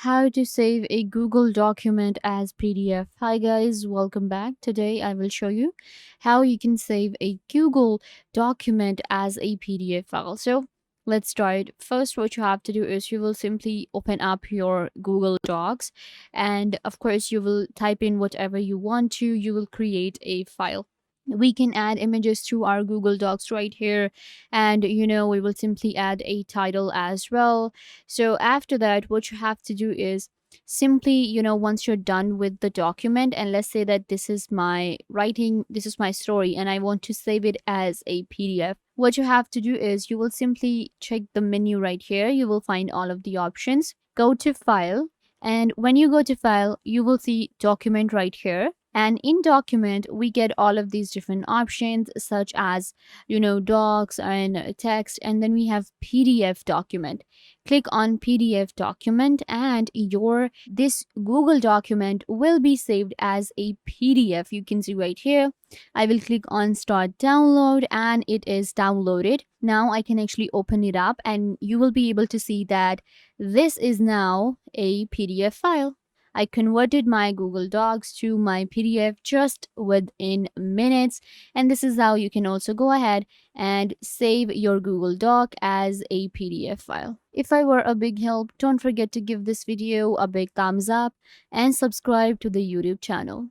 How to save a Google document as PDF. Hi guys, welcome back. Today I will show you how you can save a Google document as a PDF file. So let's start. First, what you have to do is you will simply open up your Google Docs, and of course you will type in whatever you want to. You will create a file. We can add images to our Google Docs right here, and we will simply add a title as well. So after that, what you have to do is simply, once you're done with the document, and let's say that this is my writing, this is my story, and I want to save it as a PDF. What you have to do is you will simply check the menu right here. You will find all of the options. Go to File, and when you go to File, you will see Document right here. And in document, we get all of these different options, such as, docs and text, and then we have PDF document. Click on PDF document, and your this Google document will be saved as a PDF. You can see right here. I will click on start download, and it is downloaded. Now I can actually open it up, and you will be able to see that this is now a PDF file. I converted my Google Docs to my PDF just within minutes. And this is how you can also go ahead and save your Google Doc as a PDF file. If I were a big help, don't forget to give this video a big thumbs up and subscribe to the YouTube channel.